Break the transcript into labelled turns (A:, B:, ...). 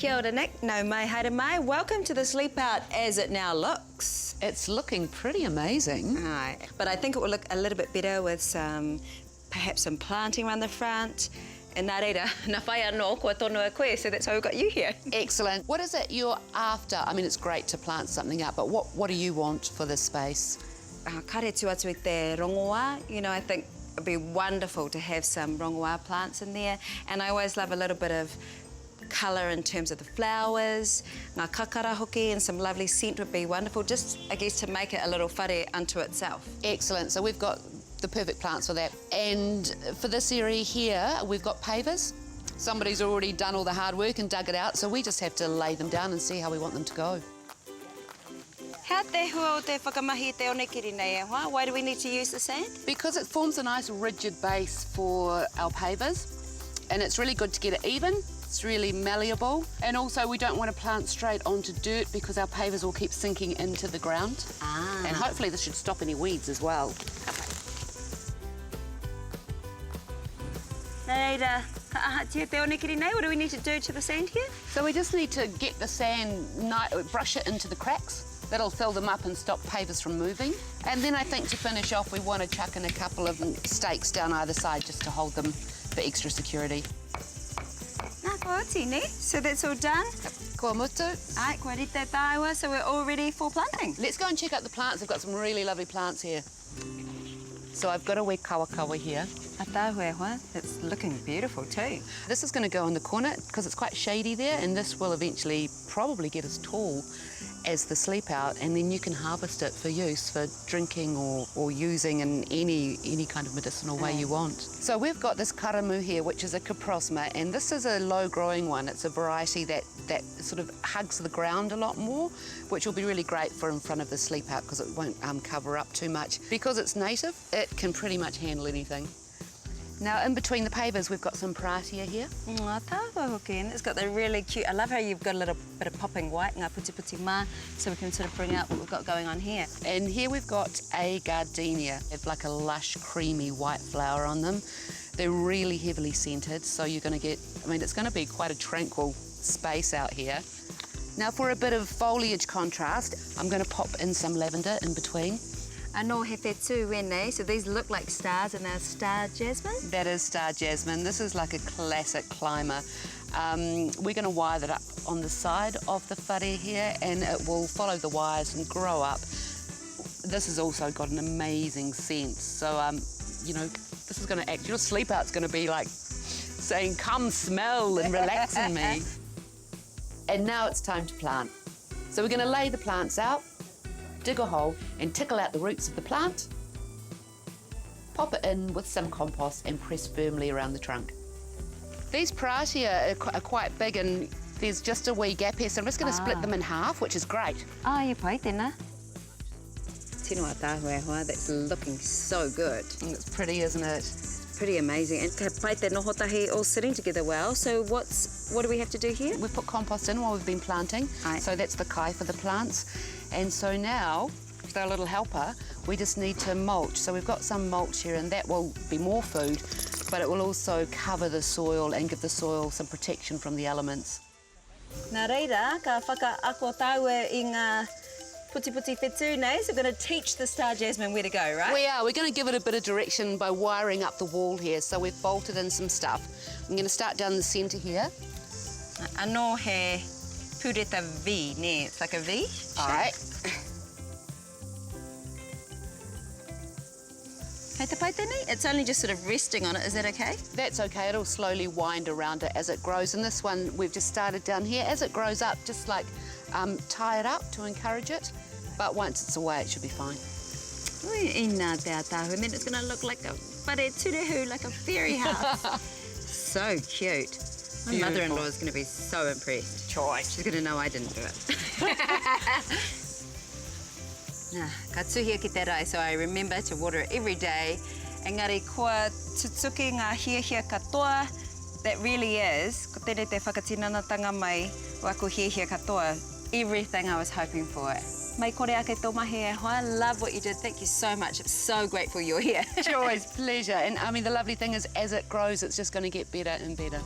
A: Kia ora, Nick. No mai, haere mai. Welcome to the sleepout as it now looks.
B: It's looking pretty amazing.
A: Aye, but I think it will look a little bit better with perhaps some planting around the front. And nā reira, nā whai anō kua tonu a koe, so that's why we've got you here.
B: Excellent. What is it you're after? I mean, it's great to plant something up, but what do you want for this space?
A: Kare tu atu I te rongoā. You know, I think it'd be wonderful to have some rongoā plants in there. And I always love a little bit of colour in terms of the flowers. Ngā kakara hoki and some lovely scent would be wonderful, just, I guess, to make it a little whare unto itself.
B: Excellent. So we've got the perfect plants for that. And for this area here, we've got pavers. Somebody's already done all the hard work and dug it out, so we just have to lay them down and see how we want them to go.
A: How te hua o te whakamahi te onekiri nei e hoa? Why do we need to use the sand?
B: Because it forms a nice rigid base for our pavers, and it's really good to get it even. It's really malleable, and also we don't want to plant straight onto dirt because our pavers will keep sinking into the ground. And hopefully this should stop any weeds as well. Nereida, te onekiri nei, what do we need to do to the sand here? So we just need to get the sand, brush it into the cracks. That'll fill them up and stop pavers from moving. And then I think to finish off, we want to chuck in a couple of stakes down either side just to hold them for extra security.
A: Nā koa oti, ne? So that's all done?
B: Kua mutu.
A: Ai, kua rite tāua, so we're all ready for planting.
B: Let's go and check out the plants. We've got some really lovely plants here. So I've got a wee kawakawa here.
A: A tāua hoa, it's looking beautiful too.
B: This is going to go in the corner because it's quite shady there, and this will eventually probably get as tall as the sleepout, and then you can harvest it for use for drinking or using in any kind of medicinal way you want. So we've got this karamu here, which is a coprosma, and this is a low-growing one. It's a variety that sort of hugs the ground a lot more, which will be really great for in front of the sleepout because it won't cover up too much. Because it's native, it can pretty much handle anything. Now, in between the pavers, we've got some pratia here.
A: Ngā tāua hoki, and it's got the really cute, I love how you've got a little bit of popping white, ngā puti puti mā, so we can sort of bring out what we've got going on here.
B: And here we've got a gardenia. It's like a lush, creamy white flower on them. They're really heavily scented, so you're going to get, I mean, it's going to be quite a tranquil space out here. Now, for a bit of foliage contrast, I'm going to pop in some lavender in between.
A: Anō he whetū wene, so these look like stars and they're star jasmine?
B: That is star jasmine. This is like a classic climber. We're going to wire that up on the side of the whare here, and it will follow the wires and grow up. This has also got an amazing scent. So, you know, this is going to act, your sleep out's going to be like saying, come smell and relax in me. And now it's time to plant. So we're going to lay the plants out, dig a hole and tickle out the roots of the plant, pop it in with some compost and press firmly around the trunk. These pratia are quite big and there's just a wee gap here, so I'm just going to split them in half, which is great.
A: You pai tēnā. Tino a tāua hoa, that's looking so good.
B: It's pretty, isn't it?
A: Pretty amazing. And ka pai te noho tahi all sitting together well. So what do we have to do here?
B: We've put compost in while we've been planting. So that's the kai for the plants. And so now, with our little helper, we just need to mulch. So we've got some mulch here, and that will be more food, but it will also cover the soil and give the soil some protection from the elements.
A: Nā reira, ka whakaako tāua I ngā puti puti whetū nei, so we're going to teach the star jasmine where to go, right?
B: We are. We're going to give it a bit of direction by wiring up the wall here. So we've bolted in some stuff. I'm going to start down the centre here.
A: Anō he pureta V, ne? It's like a V.
B: All right.
A: Hei te pai tēnei? It's only just sort of resting on it, is that okay?
B: That's okay. It'll slowly wind around it as it grows. And this one, we've just started down here. As it grows up, just like tie it up to encourage it. But once it's away, it should be fine.
A: I nā te atahu. And then it's going to look like a whare turehu, like a fairy house. So cute. My mother-in-law is going to be so impressed.
B: Choice.
A: She's going to know I didn't do it. Nā, ka tuhia ki te rai, so I remember to water it every day. Engari, kua tutuki ngā hiahia katoa, that really is, ko tere te whakatinanatanga mai, o aku hiahia katoa, everything I was hoping for. Mai kore ake tō mahi e hoa, love what you did, thank you so much, I'm so grateful you're here.
B: It's always pleasure, and I mean the lovely thing is as it grows it's just going to get better and better.